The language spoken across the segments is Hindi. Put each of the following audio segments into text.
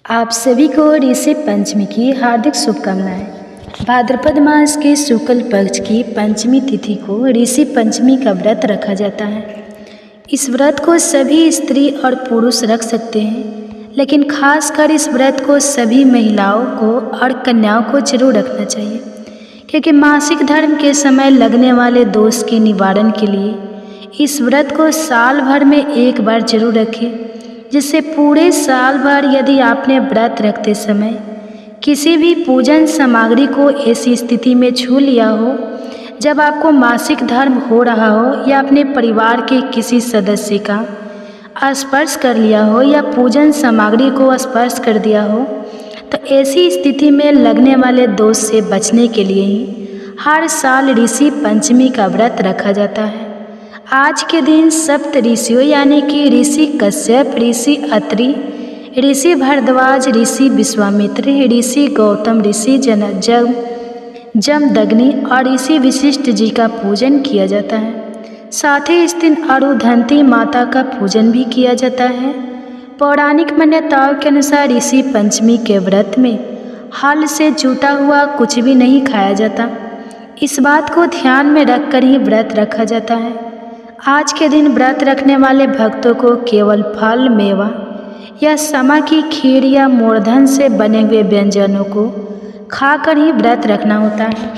आप सभी को ऋषि पंचमी की हार्दिक शुभकामनाएं। भाद्रपद मास के शुक्ल पक्ष की पंचमी तिथि को ऋषि पंचमी का व्रत रखा जाता है। इस व्रत को सभी स्त्री और पुरुष रख सकते हैं, लेकिन खासकर इस व्रत को सभी महिलाओं को और कन्याओं को जरूर रखना चाहिए, क्योंकि मासिक धर्म के समय लगने वाले दोष के निवारण के लिए इस व्रत को साल भर में एक बार जरूर रखें, जिससे पूरे साल भर यदि आपने व्रत रखते समय किसी भी पूजन सामग्री को ऐसी स्थिति में छू लिया हो जब आपको मासिक धर्म हो रहा हो, या अपने परिवार के किसी सदस्य का स्पर्श कर लिया हो या पूजन सामग्री को स्पर्श कर दिया हो, तो ऐसी स्थिति में लगने वाले दोष से बचने के लिए ही हर साल ऋषि पंचमी का व्रत रखा जाता है। आज के दिन सप्त ऋषियों यानी कि ऋषि कश्यप, ऋषि अत्रि, ऋषि भरद्वाज, ऋषि विश्वामित्र, ऋषि गौतम, ऋषि जमदग्नि और ऋषि वशिष्ठ जी का पूजन किया जाता है। साथ ही इस दिन अरुधंती माता का पूजन भी किया जाता है। पौराणिक मान्यताओं के अनुसार ऋषि पंचमी के व्रत में हल से जुटा हुआ कुछ भी नहीं खाया जाता। इस बात को ध्यान में रखकर ही व्रत रखा जाता है। आज के दिन व्रत रखने वाले भक्तों को केवल फल, मेवा या समा की खीर या मूर्धन से बने हुए व्यंजनों को खाकर ही व्रत रखना होता है।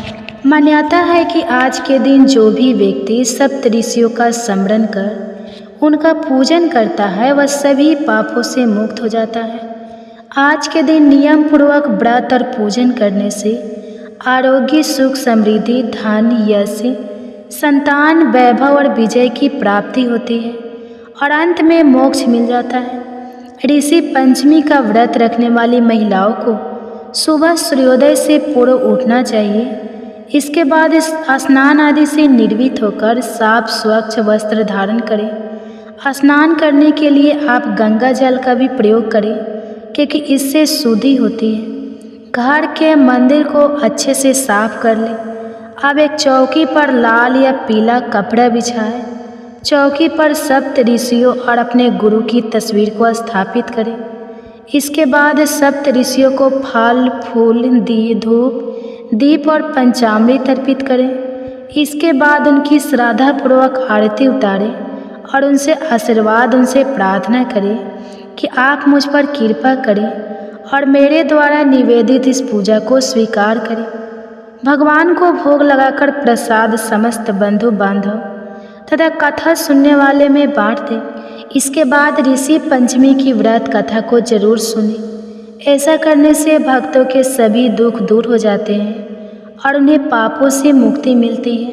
मान्यता है कि आज के दिन जो भी व्यक्ति सप्त ऋषियों का स्मरण कर उनका पूजन करता है वह सभी पापों से मुक्त हो जाता है। आज के दिन नियम पूर्वक व्रत और पूजन करने से आरोग्य, सुख, समृद्धि, धन, यश, संतान, वैभव और विजय की प्राप्ति होती है और अंत में मोक्ष मिल जाता है। ऋषि पंचमी का व्रत रखने वाली महिलाओं को सुबह सूर्योदय से पूर्व उठना चाहिए। इसके बाद स्नान आदि से निर्वित होकर साफ स्वच्छ वस्त्र धारण करें। स्नान करने के लिए आप गंगा जल का भी प्रयोग करें, क्योंकि इससे शुद्धि होती है। घर के मंदिर को अच्छे से साफ कर लें। अब एक चौकी पर लाल या पीला कपड़ा बिछाएं। चौकी पर सप्त ऋषियों और अपने गुरु की तस्वीर को स्थापित करें। इसके बाद सप्त ऋषियों को फल, फूल, धूप, दीप और पंचामृत अर्पित करें। इसके बाद उनकी श्रद्धापूर्वक आरती उतारें और उनसे आशीर्वाद, उनसे प्रार्थना करें कि आप मुझ पर कृपा करें और मेरे द्वारा निवेदित इस पूजा को स्वीकार करें। भगवान को भोग लगाकर प्रसाद समस्त बंधु बांधव तथा कथा सुनने वाले में बांट दें। इसके बाद ऋषि पंचमी की व्रत कथा को जरूर सुनें। ऐसा करने से भक्तों के सभी दुख दूर हो जाते हैं और उन्हें पापों से मुक्ति मिलती है।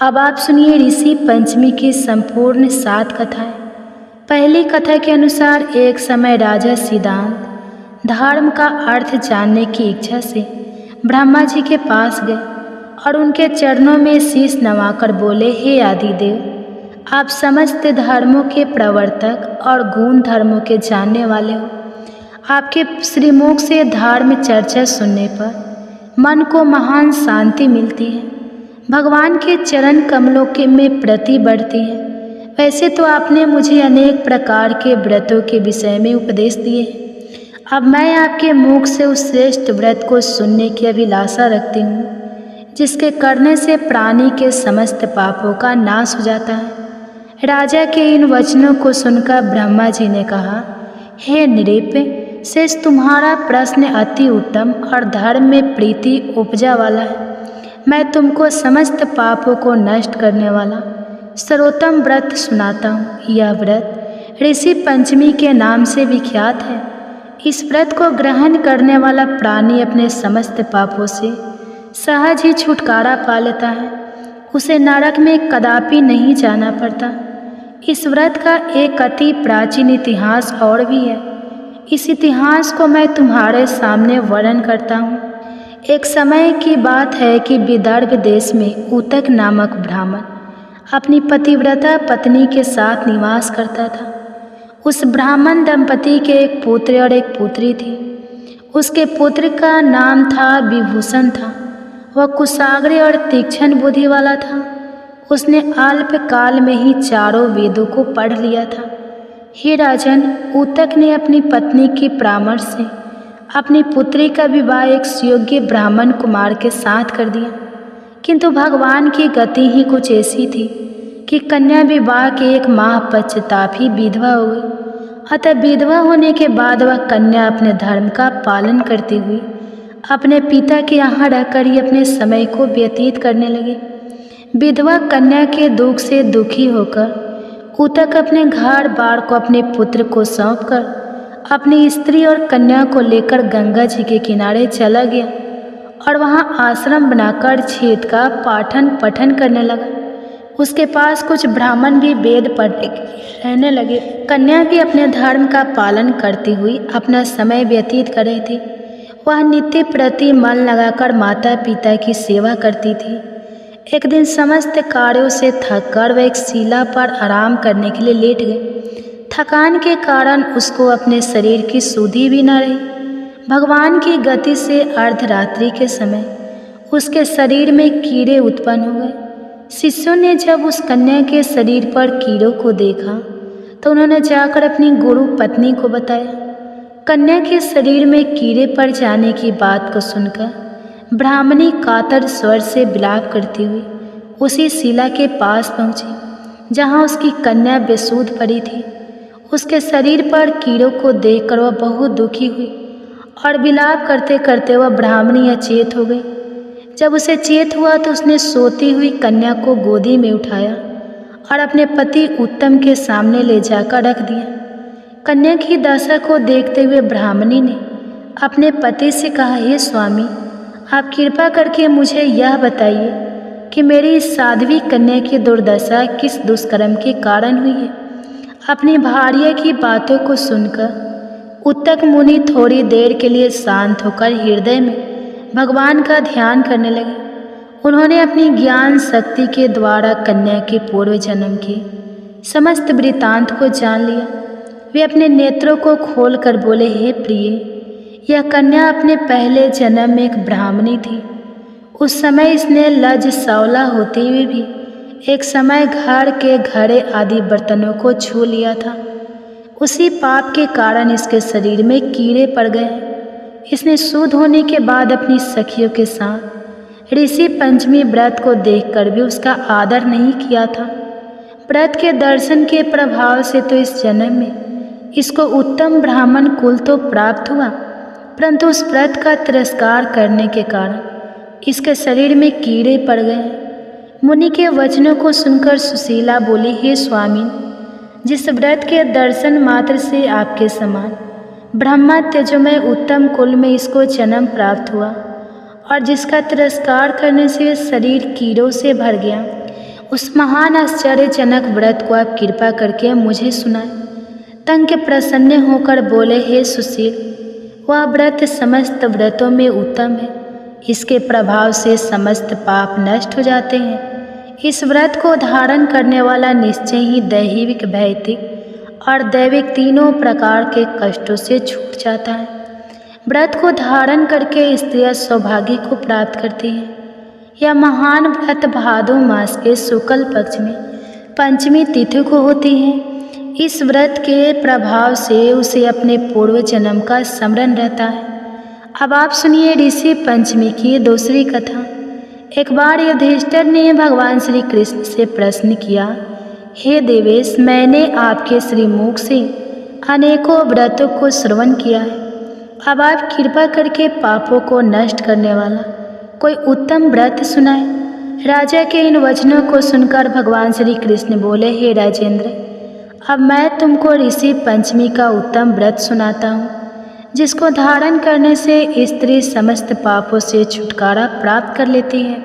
अब आप सुनिए ऋषि पंचमी की संपूर्ण 7 कथाएं। पहली कथा के अनुसार एक समय राजा सिद्धांत धर्म का अर्थ जानने की इच्छा से ब्रह्मा जी के पास गए और उनके चरणों में शीश नवाकर बोले, हे आदिदेव, आप समस्त धर्मों के प्रवर्तक और गुण धर्मों के जानने वाले हो। आपके श्रीमुख से धर्म चर्चा सुनने पर मन को महान शांति मिलती है। भगवान के चरण कमलों के में प्रति बढ़ती है। वैसे तो आपने मुझे अनेक प्रकार के व्रतों के विषय में उपदेश दिए हैं। अब मैं आपके मुख से उस श्रेष्ठ व्रत को सुनने की अभिलाषा रखती हूँ, जिसके करने से प्राणी के समस्त पापों का नाश हो जाता है। राजा के इन वचनों को सुनकर ब्रह्मा जी ने कहा, हे नृप, शेष तुम्हारा प्रश्न अति उत्तम और धर्म में प्रीति उपजा वाला है। मैं तुमको समस्त पापों को नष्ट करने वाला सर्वोत्तम व्रत सुनाता हूँ। यह व्रत ऋषि पंचमी के नाम से विख्यात है। इस व्रत को ग्रहण करने वाला प्राणी अपने समस्त पापों से सहज ही छुटकारा पा लेता है। उसे नरक में कदापि नहीं जाना पड़ता। इस व्रत का एक अति प्राचीन इतिहास और भी है। इस इतिहास को मैं तुम्हारे सामने वर्णन करता हूँ। एक समय की बात है कि विदर्भ देश में ऊतक नामक ब्राह्मण अपनी पतिव्रता पत्नी के साथ निवास करता था। उस ब्राह्मण दंपति के एक पुत्र और एक पुत्री थी। उसके पुत्र का नाम था विभूषण था। वह कुशाग्र और तीक्ष्ण बुद्धि वाला था। उसने अल्प काल में ही चारों वेदों को पढ़ लिया था। हे राजन, ऊतक ने अपनी पत्नी के परामर्श से अपनी पुत्री का विवाह एक सुयोग्य ब्राह्मण कुमार के साथ कर दिया, किंतु भगवान की गति ही कुछ ऐसी थी कि कन्या विवाह के 1 माह पश्चाताप ही विधवा हो गई। अतः विधवा होने के बाद वह कन्या अपने धर्म का पालन करती हुई अपने पिता के यहाँ रहकर ही अपने समय को व्यतीत करने लगी। विधवा कन्या के दुख से दुखी होकर ऊतक अपने घर बार को अपने पुत्र को सौंपकर अपनी स्त्री और कन्या को लेकर गंगा जी के किनारे चला गया और वहाँ आश्रम बनाकर छेद का पाठन पठन करने लगा। उसके पास कुछ ब्राह्मण भी वेद पढ़ने के लिए रहने लगे। कन्या भी अपने धर्म का पालन करती हुई अपना समय व्यतीत कर रही थी। वह नित्य प्रति मन लगाकर माता पिता की सेवा करती थी। एक दिन समस्त कार्यों से थककर वह एक शिला पर आराम करने के लिए लेट गई। थकान के कारण उसको अपने शरीर की सुधि भी न रही। भगवान की गति से अर्धरात्रि के समय उसके शरीर में कीड़े उत्पन्न हो गए। शिष्यों ने जब उस कन्या के शरीर पर कीड़ों को देखा तो उन्होंने जाकर अपनी गुरु पत्नी को बताया। कन्या के शरीर में कीड़े पड़ जाने की बात को सुनकर ब्राह्मणी कातर स्वर से विलाप करती हुई उसी शिला के पास पहुंची जहां उसकी कन्या बेसुध पड़ी थी। उसके शरीर पर कीड़ों को देखकर वह बहुत दुखी हुई और विलाप करते करते वह ब्राह्मणी अचेत हो गई। जब उसे चेत हुआ तो उसने सोती हुई कन्या को गोदी में उठाया और अपने पति उत्तम के सामने ले जाकर रख दिया। कन्या की दशा को देखते हुए ब्राह्मणी ने अपने पति से कहा, हे स्वामी, आप कृपा करके मुझे यह बताइए कि मेरी इस साध्वी कन्या की दुर्दशा किस दुष्कर्म के कारण हुई है। अपनी भार्या की बातों को सुनकर ऊतक मुनि थोड़ी देर के लिए शांत होकर हृदय में भगवान का ध्यान करने लगे। उन्होंने अपनी ज्ञान शक्ति के द्वारा कन्या के पूर्व जन्म के समस्त वृत्तांत को जान लिया। वे अपने नेत्रों को खोलकर बोले, हे प्रिय, यह कन्या अपने पहले जन्म में एक ब्राह्मणी थी। उस समय इसने लज सौला होते हुए भी एक समय घर के घड़े आदि बर्तनों को छू लिया था। उसी पाप के कारण इसके शरीर में कीड़े पड़ गए। इसने शुद्ध होने के बाद अपनी सखियों के साथ ऋषि पंचमी व्रत को देखकर भी उसका आदर नहीं किया था। व्रत के दर्शन के प्रभाव से तो इस जन्म में इसको उत्तम ब्राह्मण कुल तो प्राप्त हुआ, परंतु उस व्रत का तिरस्कार करने के कारण इसके शरीर में कीड़े पड़ गए। मुनि के वचनों को सुनकर सुशीला बोली, हे स्वामी, जिस व्रत के दर्शन मात्र से आपके समान ब्रह्मा तेजोमय उत्तम कुल में इसको जन्म प्राप्त हुआ और जिसका तिरस्कार करने से शरीर कीड़ों से भर गया, उस महान आश्चर्यजनक व्रत को आप कृपा करके मुझे सुनाएं। तंग प्रसन्न होकर बोले, हे सुशील, वह व्रत समस्त व्रतों में उत्तम है। इसके प्रभाव से समस्त पाप नष्ट हो जाते हैं। इस व्रत को धारण करने वाला निश्चय ही दैहिक, भौतिक और दैविक तीनों प्रकार के कष्टों से छूट जाता है। व्रत को धारण करके स्त्रियां सौभाग्य को प्राप्त करती हैं। यह महान व्रत भादो मास के शुक्ल पक्ष में पंचमी तिथि को होती है। इस व्रत के प्रभाव से उसे अपने पूर्व जन्म का स्मरण रहता है। अब आप सुनिए ऋषि पंचमी की दूसरी कथा। एक बार युधिष्ठिर ने भगवान श्री कृष्ण से प्रश्न किया, हे देवेश, मैंने आपके श्रीमुख से अनेकों व्रतों को श्रवण किया है। अब आप कृपा करके पापों को नष्ट करने वाला कोई उत्तम व्रत सुनाए। राजा के इन वचनों को सुनकर भगवान श्री कृष्ण बोले, हे राजेंद्र, अब मैं तुमको ऋषि पंचमी का उत्तम व्रत सुनाता हूँ, जिसको धारण करने से स्त्री समस्त पापों से छुटकारा प्राप्त कर लेती है।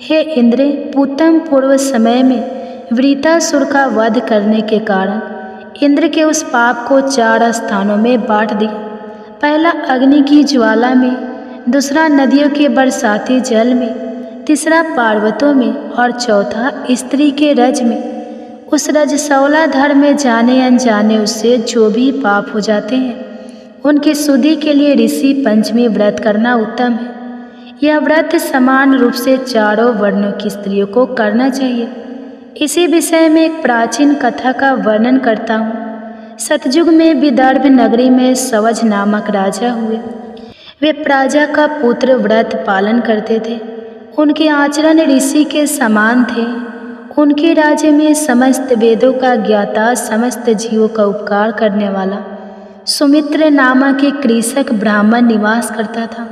हे इंद्र, उत्तम पूर्व समय में वृतासुर का वध करने के कारण इंद्र के उस पाप को 4 स्थानों में बांट दिया। पहला अग्नि की ज्वाला में, दूसरा नदियों के बरसाती जल में, तीसरा पर्वतों में और चौथा स्त्री के रज में। उस रजसौला धर्म में जाने अनजाने उससे जो भी पाप हो जाते हैं, उनकी शुद्धि के लिए ऋषि पंचमी व्रत करना उत्तम है। यह व्रत समान रूप से चारों वर्णों की स्त्रियों को करना चाहिए। इसी विषय में एक प्राचीन कथा का वर्णन करता हूँ। सतयुग में विदर्भ नगरी में सवज नामक राजा हुए। वे प्रजा का पुत्र व्रत पालन करते थे। उनके आचरण ऋषि के समान थे। उनके राज्य में समस्त वेदों का ज्ञाता, समस्त जीवों का उपकार करने वाला सुमित्र नामक एक कृषक ब्राह्मण निवास करता था।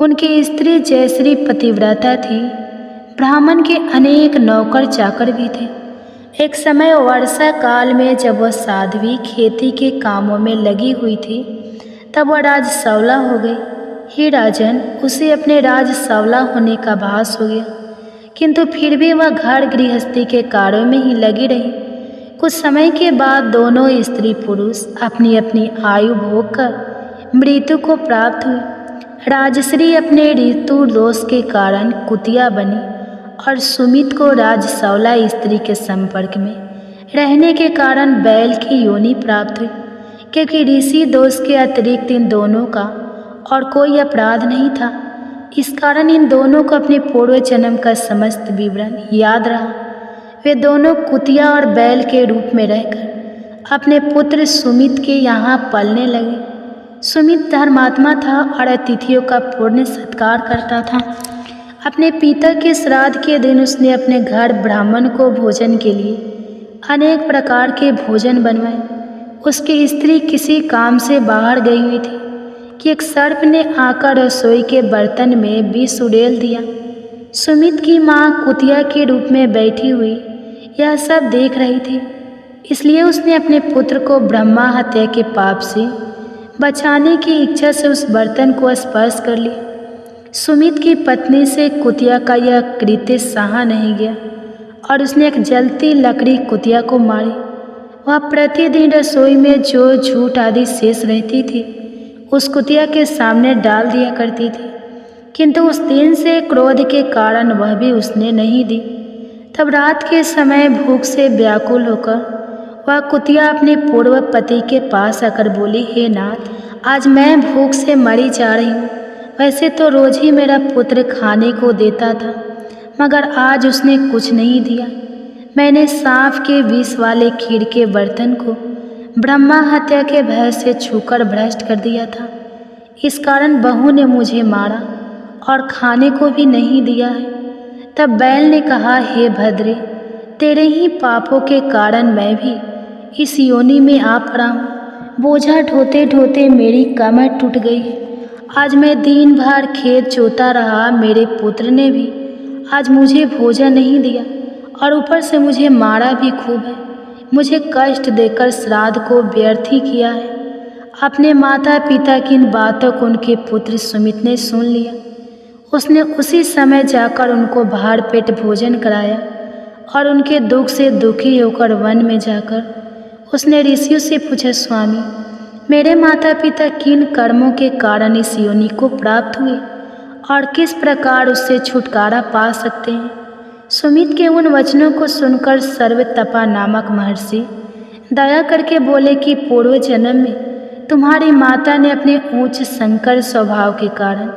उनकी स्त्री जयश्री पतिव्रता थी। ब्राह्मण के अनेक नौकर चाकर भी थे। एक समय वर्षा काल में जब वह साध्वी खेती के कामों में लगी हुई थी, तब वह राजसवला हो गई। हे राजन, उसे अपने राजसवला होने का भास हो गया, किंतु फिर भी वह घर गृहस्थी के कार्यों में ही लगी रही। कुछ समय के बाद दोनों स्त्री पुरुष अपनी अपनी आयु भोग कर मृत्यु को प्राप्त हुए। राजश्री अपने ऋतु दोष के कारण कुतिया बनी और सुमित को राजसवला स्त्री के संपर्क में रहने के कारण बैल की योनि प्राप्त हुई, क्योंकि ऋषि दोष के अतिरिक्त इन दोनों का और कोई अपराध नहीं था। इस कारण इन दोनों को अपने पूर्व जन्म का समस्त विवरण याद रहा। वे दोनों कुतिया और बैल के रूप में रहकर अपने पुत्र सुमित के यहाँ पलने लगे। सुमित धर्मात्मा था और अतिथियों का पूर्ण सत्कार करता था। अपने पिता के श्राद्ध के दिन उसने अपने घर ब्राह्मण को भोजन के लिए अनेक प्रकार के भोजन बनवाए। उसकी स्त्री किसी काम से बाहर गई हुई थी कि एक सर्प ने आकर रसोई के बर्तन में विष उड़ेल दिया। सुमित की माँ कुतिया के रूप में बैठी हुई यह सब देख रही थी, इसलिए उसने अपने पुत्र को ब्रह्मा हत्या के पाप से बचाने की इच्छा से उस बर्तन को स्पर्श कर लिया। सुमित की पत्नी से कुतिया का यह कृत्य सहा नहीं गया और उसने एक जलती लकड़ी कुतिया को मारी। वह प्रतिदिन रसोई में जो झूठ आदि शेष रहती थी उस कुतिया के सामने डाल दिया करती थी, किंतु उस दिन से क्रोध के कारण वह भी उसने नहीं दी। तब रात के समय भूख से व्याकुल होकर वह कुतिया अपने पूर्व पति के पास आकर बोली, हे नाथ, आज मैं भूख से मरी जा रही हूँ। वैसे तो रोज ही मेरा पुत्र खाने को देता था, मगर आज उसने कुछ नहीं दिया। मैंने सांप के विष वाले खीर के बर्तन को ब्रह्मा हत्या के भय से छूकर भ्रष्ट कर दिया था। इस कारण बहू ने मुझे मारा और खाने को भी नहीं दिया है। तब बैल ने कहा, हे भद्रे, तेरे ही पापों के कारण मैं भी इस योनि में आ पड़ा हूँ। बोझा ढोते ढोते मेरी कमर टूट गई है। आज मैं दिन भर खेत जोता रहा, मेरे पुत्र ने भी आज मुझे भोजन नहीं दिया और ऊपर से मुझे मारा भी खूब है। मुझे कष्ट देकर श्राद्ध को व्यर्थ ही किया है। अपने माता पिता की इन बातों को उनके पुत्र सुमित ने सुन लिया। उसने उसी समय जाकर उनको भार पेट भोजन कराया और उनके दुख से दुखी होकर वन में जाकर उसने ऋषियों से पूछा, स्वामी, मेरे माता पिता किन कर्मों के कारण इस योनि को प्राप्त हुए और किस प्रकार उससे छुटकारा पा सकते हैं। सुमित के उन वचनों को सुनकर सर्वतपा नामक महर्षि दया करके बोले कि पूर्व जन्म में तुम्हारी माता ने अपने उच्च संकर स्वभाव के कारण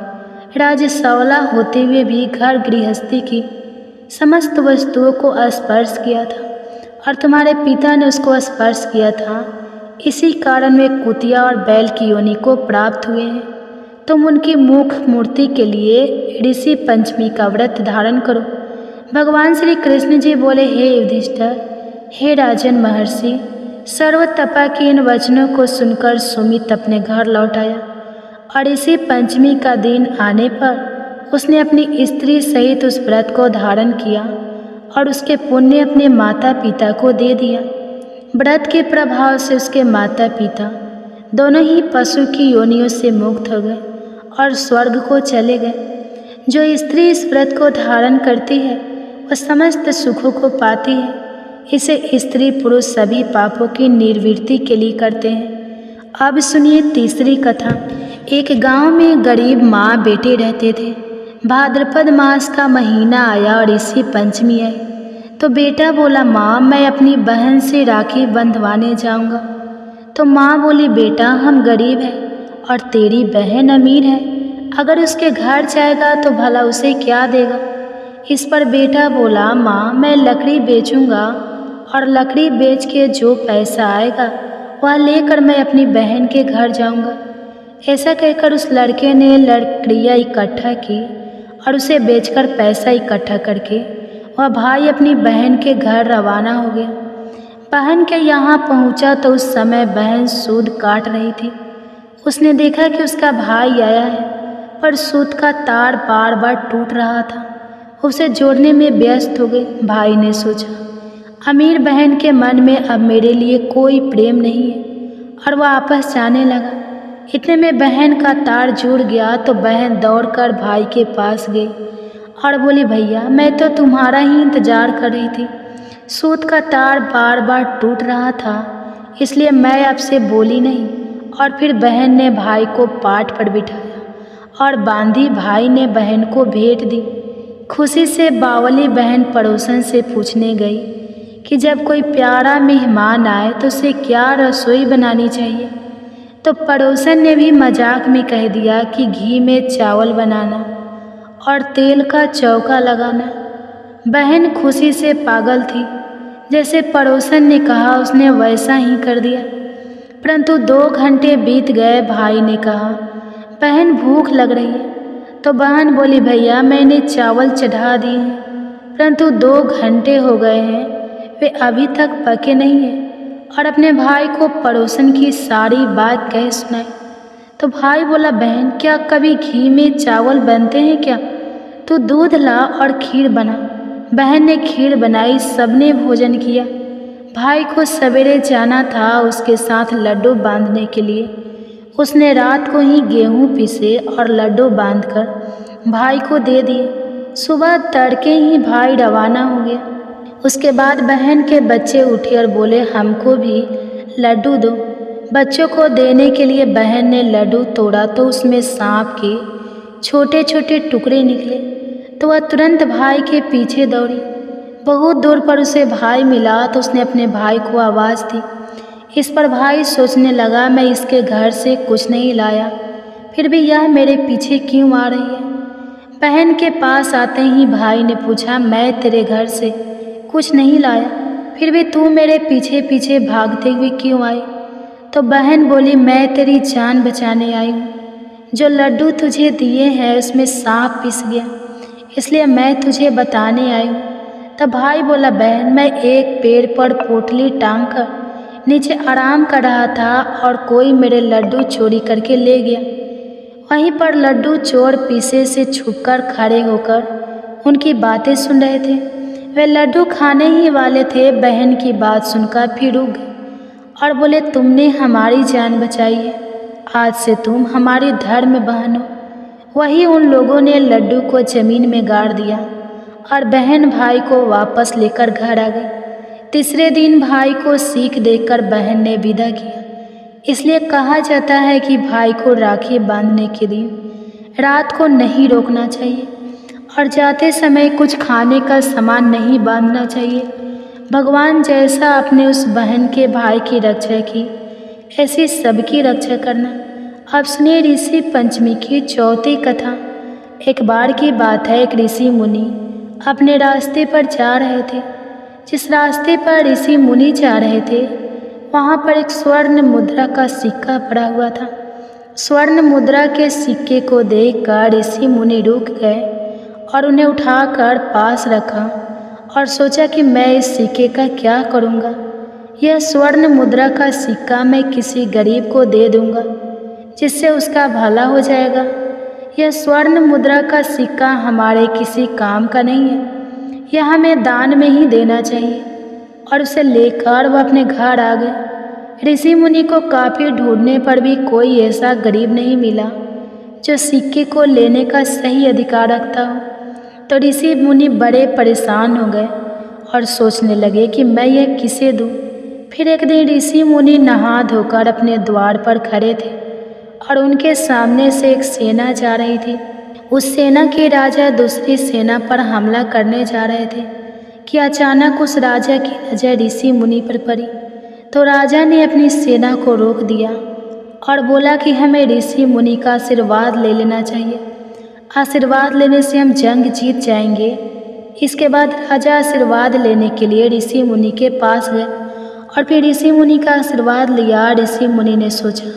राजसवला होते हुए भी घर गृहस्थी की समस्त वस्तुओं को स्पर्श किया था और तुम्हारे पिता ने उसको स्पर्श किया था। इसी कारण वे कुतिया और बैल की योनि को प्राप्त हुए हैं। तुम उनकी मुख मूर्ति के लिए ऋषि पंचमी का व्रत धारण करो। भगवान श्री कृष्ण जी बोले, हे युधिष्ठिर, हे राजन महर्षि, सर्वतपा के इन वचनों को सुनकर सुमित अपने घर लौट आया और इसी पंचमी का दिन आने पर उसने अपनी स्त्री सहित उस व्रत को धारण किया और उसके पुण्य अपने माता पिता को दे दिया। व्रत के प्रभाव से उसके माता पिता दोनों ही पशु की योनियों से मुक्त हो गए और स्वर्ग को चले गए। जो स्त्री इस व्रत को धारण करती है वह समस्त सुखों को पाती है। इसे स्त्री पुरुष सभी पापों की निर्वृत्ति के लिए करते हैं। अब सुनिए तीसरी कथा। एक गांव में गरीब माँ बेटे रहते थे। भाद्रपद मास का महीना आया और इसी पंचमी आई तो बेटा बोला, माँ, मैं अपनी बहन से राखी बंधवाने जाऊंगा। तो माँ बोली, बेटा, हम गरीब हैं और तेरी बहन अमीर है, अगर उसके घर जाएगा तो भला उसे क्या देगा। इस पर बेटा बोला, माँ, मैं लकड़ी बेचूंगा और लकड़ी बेच के जो पैसा आएगा वह लेकर मैं अपनी बहन के घर जाऊंगा। ऐसा कहकर उस लड़के ने लकड़ियाँ इकट्ठा की और उसे बेचकर पैसा इकट्ठा करके वह भाई अपनी बहन के घर रवाना हो गया। बहन के यहाँ पहुँचा तो उस समय बहन सूद काट रही थी। उसने देखा कि उसका भाई आया है, पर सूद का तार बार बार टूट रहा था। उसे जोड़ने में व्यस्त हो गई। भाई ने सोचा, अमीर बहन के मन में अब मेरे लिए कोई प्रेम नहीं है, और वह वापस जाने लगा। इतने में बहन का तार जुड़ गया तो बहन दौड़कर भाई के पास गई और बोली, भैया मैं तो तुम्हारा ही इंतज़ार कर रही थी। सूत का तार बार बार टूट रहा था, इसलिए मैं आपसे बोली नहीं। और फिर बहन ने भाई को पाट पर बिठाया और बांधी। भाई ने बहन को भेंट दी। खुशी से बावली बहन पड़ोसन से पूछने गई कि जब कोई प्यारा मेहमान आए तो उसे क्या रसोई बनानी चाहिए। तो पड़ोसन ने भी मजाक में कह दिया कि घी में चावल बनाना और तेल का चौका लगाना। बहन खुशी से पागल थी। जैसे पड़ोसन ने कहा उसने वैसा ही कर दिया। परंतु 2 घंटे बीत गए। भाई ने कहा, बहन भूख लग रही है। तो बहन बोली, भैया मैंने चावल चढ़ा दिए हैं, परंतु 2 घंटे हो गए हैं, वे अभी तक पके नहीं हैं। और अपने भाई को पड़ोसन की सारी बात कह सुनाई। तो भाई बोला, बहन क्या कभी घी में चावल बनते हैं क्या? तू दूध ला और खीर बना। बहन ने खीर बनाई। सबने भोजन किया। भाई को सवेरे जाना था उसके साथ लड्डू बांधने के लिए। उसने रात को ही गेहूं पीसे और लड्डू बांधकर भाई को दे दिए। सुबह तड़के ही भाई रवाना हो गया। उसके बाद बहन के बच्चे उठे और बोले, हमको भी लड्डू दो। बच्चों को देने के लिए बहन ने लड्डू तोड़ा तो उसमें सांप के छोटे छोटे टुकड़े निकले। तो वह तुरंत भाई के पीछे दौड़ी। बहुत दूर पर उसे भाई मिला तो उसने अपने भाई को आवाज़ दी। इस पर भाई सोचने लगा, मैं इसके घर से कुछ नहीं लाया, फिर भी यह मेरे पीछे क्यों आ रही है। बहन के पास आते ही भाई ने पूछा, मैं तेरे घर से कुछ नहीं लाया, फिर भी तू मेरे पीछे पीछे भागते हुए क्यों आई? तो बहन बोली, मैं तेरी जान बचाने आई हूँ। जो लड्डू तुझे दिए हैं उसमें सांप पिस गया, इसलिए मैं तुझे बताने आई हूँ। तब भाई बोला, बहन मैं एक पेड़ पर पोटली टांग कर नीचे आराम कर रहा था और कोई मेरे लड्डू चोरी करके ले गया। वहीं पर लड्डू चोर पीछे से छुपकर खड़े होकर उनकी बातें सुन रहे थे। वे लड्डू खाने ही वाले थे। बहन की बात सुनकर फिर रुक गए और बोले, तुमने हमारी जान बचाई है, आज से तुम हमारी धर्म बहन हो। वही उन लोगों ने लड्डू को जमीन में गाड़ दिया और बहन भाई को वापस लेकर घर आ गई। तीसरे दिन भाई को सीख देकर बहन ने विदा किया। इसलिए कहा जाता है कि भाई को राखी बांधने के दिन रात को नहीं रोकना चाहिए और जाते समय कुछ खाने का सामान नहीं बांधना चाहिए। भगवान जैसा आपने उस बहन के भाई की रक्षा की, ऐसी सबकी रक्षा करना। अब सुनिए ऋषि पंचमी की चौथी कथा। एक बार की बात है, एक ऋषि मुनि अपने रास्ते पर जा रहे थे। जिस रास्ते पर ऋषि मुनि जा रहे थे वहाँ पर एक स्वर्ण मुद्रा का सिक्का पड़ा हुआ था। स्वर्ण मुद्रा के सिक्के को देखकर ऋषि मुनि रुक गए और उन्हें उठाकर पास रखा और सोचा कि मैं इस सिक्के का क्या करूँगा। यह स्वर्ण मुद्रा का सिक्का मैं किसी गरीब को दे दूँगा जिससे उसका भला हो जाएगा। यह स्वर्ण मुद्रा का सिक्का हमारे किसी काम का नहीं है, यह हमें दान में ही देना चाहिए। और उसे लेकर वह अपने घर आ गए। ऋषि मुनि को काफ़ी ढूंढने पर भी कोई ऐसा गरीब नहीं मिला जो सिक्के को लेने का सही अधिकार रखता हो। तो ऋषि मुनि बड़े परेशान हो गए और सोचने लगे कि मैं यह किसे दूँ। फिर एक दिन ऋषि मुनि नहा धोकर अपने द्वार पर खड़े थे और उनके सामने से एक सेना जा रही थी। उस सेना के राजा दूसरी सेना पर हमला करने जा रहे थे कि अचानक उस राजा की नज़र ऋषि मुनि पर पड़ी। तो राजा ने अपनी सेना को रोक दिया और बोला कि हमें ऋषि मुनि का आशीर्वाद ले लेना चाहिए, आशीर्वाद लेने से हम जंग जीत जाएंगे। इसके बाद राजा आशीर्वाद लेने के लिए ऋषि मुनि के पास गए और फिर ऋषि मुनि का आशीर्वाद लिया। ऋषि मुनि ने सोचा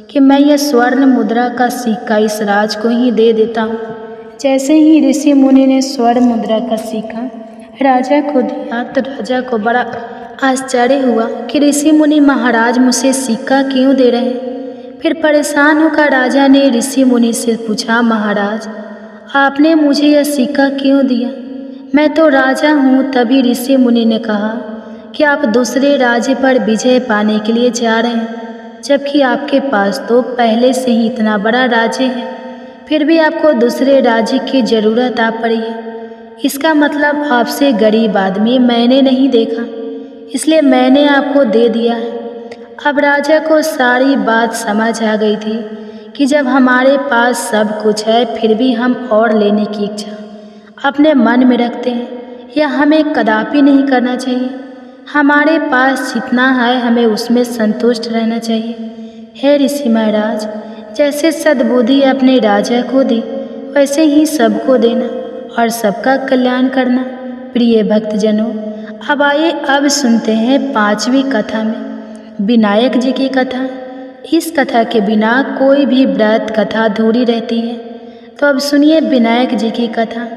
कि मैं यह स्वर्ण मुद्रा का सिक्का इस राज को ही दे देता हूँ। जैसे ही ऋषि मुनि ने स्वर्ण मुद्रा का सिक्का राजा को दिया तो राजा को बड़ा आश्चर्य हुआ कि ऋषि मुनि महाराज मुझसे सिक्का क्यों दे रहे हैं। फिर परेशान होकर राजा ने ऋषि मुनि से पूछा, महाराज आपने मुझे यह सिक्का क्यों दिया? मैं तो राजा हूँ। तभी ऋषि मुनि ने कहा कि आप दूसरे राज्य पर विजय पाने के लिए जा रहे हैं, जबकि आपके पास तो पहले से ही इतना बड़ा राज्य है, फिर भी आपको दूसरे राज्य की ज़रूरत आ पड़ी है। इसका मतलब आपसे गरीब आदमी मैंने नहीं देखा, इसलिए मैंने आपको दे दिया है। अब राजा को सारी बात समझ आ गई थी कि जब हमारे पास सब कुछ है फिर भी हम और लेने की इच्छा अपने मन में रखते हैं, यह हमें कदापि नहीं करना चाहिए। हमारे पास जितना है हमें उसमें संतुष्ट रहना चाहिए। हे ऋषि महाराज, जैसे सद्बुद्धि अपने राजा को दी वैसे ही सबको देना और सबका कल्याण करना। प्रिय भक्तजनों, अब आइए अब सुनते हैं 5वीं कथा में विनायक जी की कथा। इस कथा के बिना कोई भी व्रत कथा अधूरी रहती है। तो अब सुनिए विनायक जी की कथा।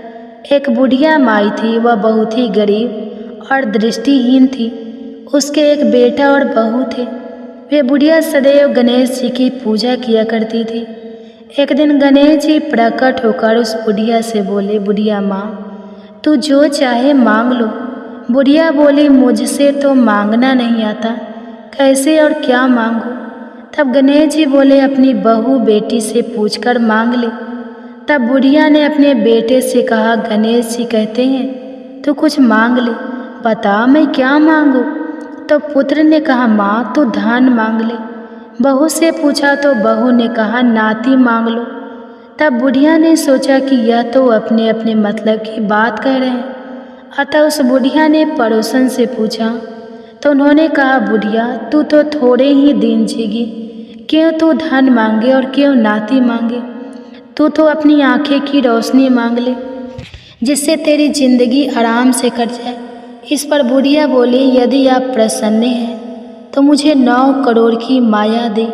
एक बुढ़िया माई थी, वह बहुत ही गरीब और दृष्टिहीन थी। उसके एक बेटा और बहू थे। वे बुढ़िया सदैव गणेश जी की पूजा किया करती थी। एक दिन गणेश जी प्रकट होकर उस बुढ़िया से बोले, बुढ़िया माँ तू जो चाहे मांग लो। बुढ़िया बोली, मुझसे तो मांगना नहीं आता, कैसे और क्या मांगूं? तब गणेश जी बोले, अपनी बहू बेटी से पूछकर मांग ले। तब बुढ़िया ने अपने बेटे से कहा, गणेश जी कहते हैं तू कुछ मांग ले, बता मैं क्या मांगूं? तो पुत्र ने कहा, माँ तू धन मांग ले। बहू से पूछा तो बहू ने कहा, नाती मांग लो। तब बुढ़िया ने सोचा कि यह तो अपने अपने मतलब की बात कह रहे हैं, अतः उस बुढ़िया ने पड़ोसन से पूछा तो उन्होंने कहा, बुढ़िया तू तो थोड़े ही दिन जीगी, क्यों तू धन मांगे और क्यों नाती मांगे? तू तो अपनी आंखें की रोशनी मांग ले, जिससे तेरी जिंदगी आराम से कट जाए। इस पर बुढ़िया बोली, यदि आप प्रसन्न हैं तो मुझे 9 करोड़ की माया दे,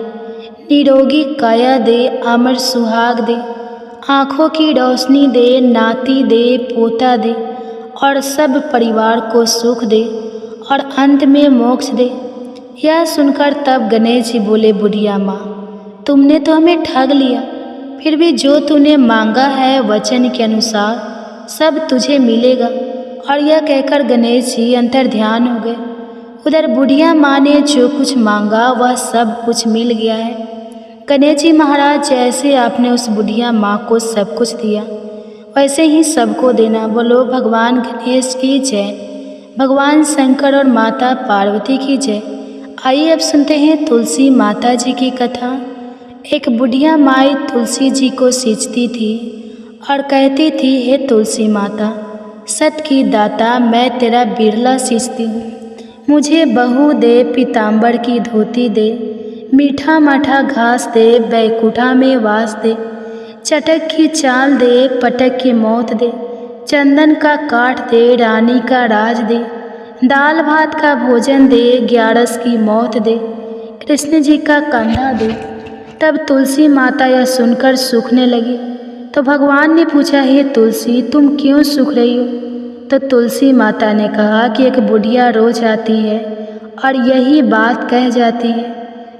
निरोगी काया दे, अमर सुहाग दे, आँखों की रोशनी दे, नाती दे, पोता दे और सब परिवार को सुख दे और अंत में मोक्ष दे। यह सुनकर तब गणेश जी बोले, बुढ़िया माँ तुमने तो हमें ठग लिया, फिर भी जो तूने मांगा है वचन के अनुसार सब तुझे मिलेगा। और यह कहकर गणेश जी अंतर्ध्यान हो गए। उधर बुढ़िया माँ ने जो कुछ मांगा वह सब कुछ मिल गया है। गणेश जी महाराज, जैसे आपने उस बुढ़िया माँ को सब कुछ दिया वैसे ही सबको देना। बोलो भगवान गणेश की जय, भगवान शंकर और माता पार्वती की जय। आइए अब सुनते हैं तुलसी माता जी की कथा। एक बुढ़िया माई तुलसी जी को सींचती थी और कहती थी, हे तुलसी माता सत की दाता, मैं तेरा बिरला सींचती हूँ, मुझे बहू दे, पीताम्बर की धोती दे, मीठा माठा घास दे, बैकुंठा में वास दे, चटक की चाल दे, पटक की मौत दे, चंदन का काठ दे, रानी का राज दे, दाल भात का भोजन दे, 11 की मौत दे, कृष्ण जी का कंधा दे। तब तुलसी माता यह सुनकर सूखने लगी। तो भगवान ने पूछा, हे तुलसी तुम क्यों सूख रही हो? तो तुलसी माता ने कहा कि एक बुढ़िया रोज आती है और यही बात कह जाती है,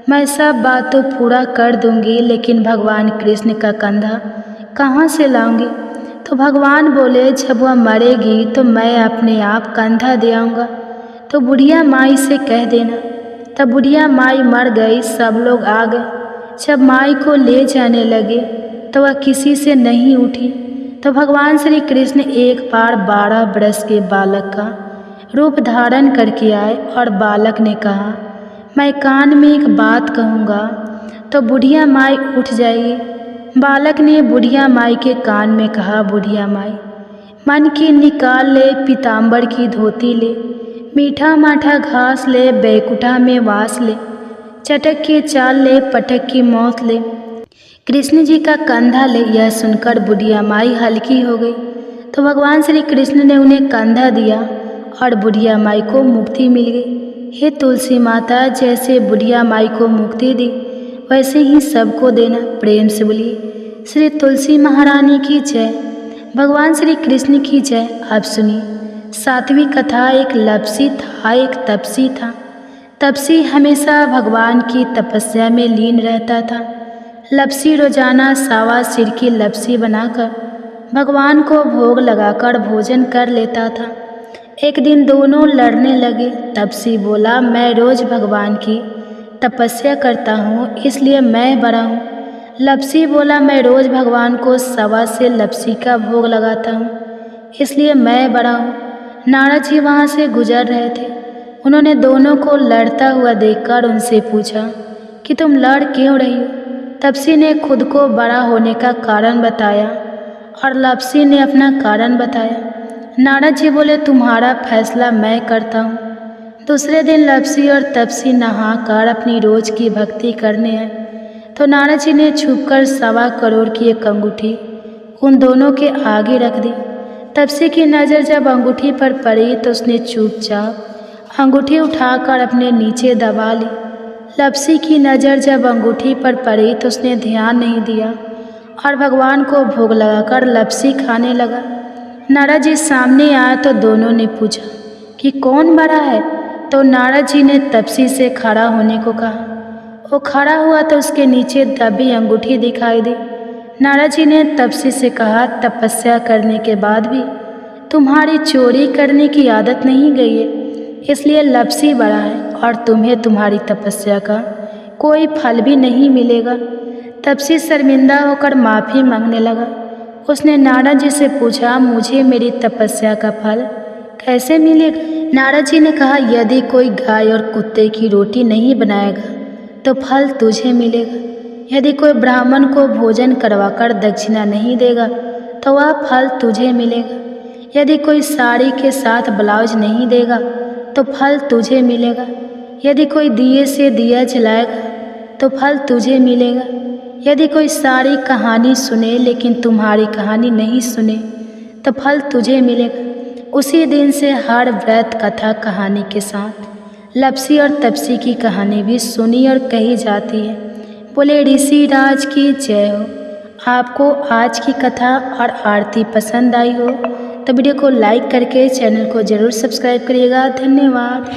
मैं सब बात तो पूरा कर दूंगी, लेकिन भगवान कृष्ण का कंधा कहाँ से लाऊंगी? तो भगवान बोले, जब वह मरेगी तो मैं अपने आप कंधा दे आऊँगा, तो बुढ़िया माई से कह देना। तब बुढ़िया माई मर गई, सब लोग आ गए। जब माई को ले जाने लगे तो वह किसी से नहीं उठी। तो भगवान श्री कृष्ण एक बार 12 वर्ष के बालक का रूप धारण करके आए और बालक ने कहा, मैं कान में एक बात कहूँगा तो बुढ़िया माई उठ जाएगी। बालक ने बुढ़िया माई के कान में कहा, बुढ़िया माई मन की निकाल ले, पीताम्बर की धोती ले, मीठा माठा घास ले, बैकुंठा में वास ले, चटक की चाल ले, पटक की मौत ले, कृष्ण जी का कंधा ले। यह सुनकर बुढ़िया माई हल्की हो गई। तो भगवान श्री कृष्ण ने उन्हें कंधा दिया और बुढ़िया माई को मुक्ति मिल गई। हे तुलसी माता, जैसे बुढ़िया माई को मुक्ति दी वैसे ही सबको देना। प्रेम से बोलिए श्री तुलसी महारानी की जय। भगवान श्री कृष्ण की जय। आप सुनिए 7वीं कथा। एक लपसी था, एक तपसी था। तपसी हमेशा भगवान की तपस्या में लीन रहता था। लपसी रोजाना सावा सिर की लपसी बनाकर भगवान को भोग लगाकर भोजन कर लेता था। एक दिन दोनों लड़ने लगे। तपसी बोला, मैं रोज भगवान की तपस्या करता हूँ इसलिए मैं बड़ा हूँ। लपसी बोला, मैं रोज भगवान को सवा से लपसी का भोग लगाता हूँ इसलिए मैं बड़ा हूँ। नारद जी वहाँ से गुजर रहे थे। उन्होंने दोनों को लड़ता हुआ देखकर उनसे पूछा कि तुम लड़ क्यों रही हो। तपसी ने खुद को बड़ा होने का कारण बताया और लपसी ने अपना कारण बताया। नारद जी बोले, तुम्हारा फैसला मैं करता हूँ। दूसरे दिन लपसी और तपसी नहाकर अपनी रोज की भक्ति करने आए तो नारद जी ने छुपकर 1.25 करोड़ की एक अंगूठी उन दोनों के आगे रख दी। तपसी की नज़र जब अंगूठी पर पड़ी तो उसने चुपचाप अंगूठी उठाकर अपने नीचे दबा ली। लपसी की नज़र जब अंगूठी पर पड़ी तो उसने ध्यान नहीं दिया और भगवान को भोग लगाकर लपसी खाने लगा। नारद जी सामने आए तो दोनों ने पूछा कि कौन बड़ा है, तो नारद जी ने तपसी से खड़ा होने को कहा। वो खड़ा हुआ तो उसके नीचे दबी अंगूठी दिखाई दी। नारद जी ने तपसी से कहा, तपस्या करने के बाद भी तुम्हारी चोरी करने की आदत नहीं गई है, इसलिए लपसी बड़ा है और तुम्हें तुम्हारी तपस्या का कोई फल भी नहीं मिलेगा। तपसी शर्मिंदा होकर माफ़ी मांगने लगा। उसने नारद जी से पूछा, मुझे मेरी तपस्या का फल कैसे मिलेगा। नारद जी ने कहा, यदि कोई गाय और कुत्ते की रोटी नहीं बनाएगा तो फल तुझे मिलेगा। यदि कोई ब्राह्मण को भोजन करवाकर दक्षिणा नहीं देगा तो वह फल तुझे मिलेगा। यदि कोई साड़ी के साथ ब्लाउज नहीं देगा तो फल तुझे मिलेगा। यदि कोई दिए से दिया जलाएगा तो फल तुझे मिलेगा। यदि कोई सारी कहानी सुने लेकिन तुम्हारी कहानी नहीं सुने तो फल तुझे मिलेगा। उसी दिन से हर व्रत कथा कहानी के साथ लपसी और तपसी की कहानी भी सुनी और कही जाती है। बोले ऋषि राज की जय हो। आपको आज की कथा और आरती पसंद आई हो तो वीडियो को लाइक करके चैनल को ज़रूर सब्सक्राइब करिएगा। धन्यवाद।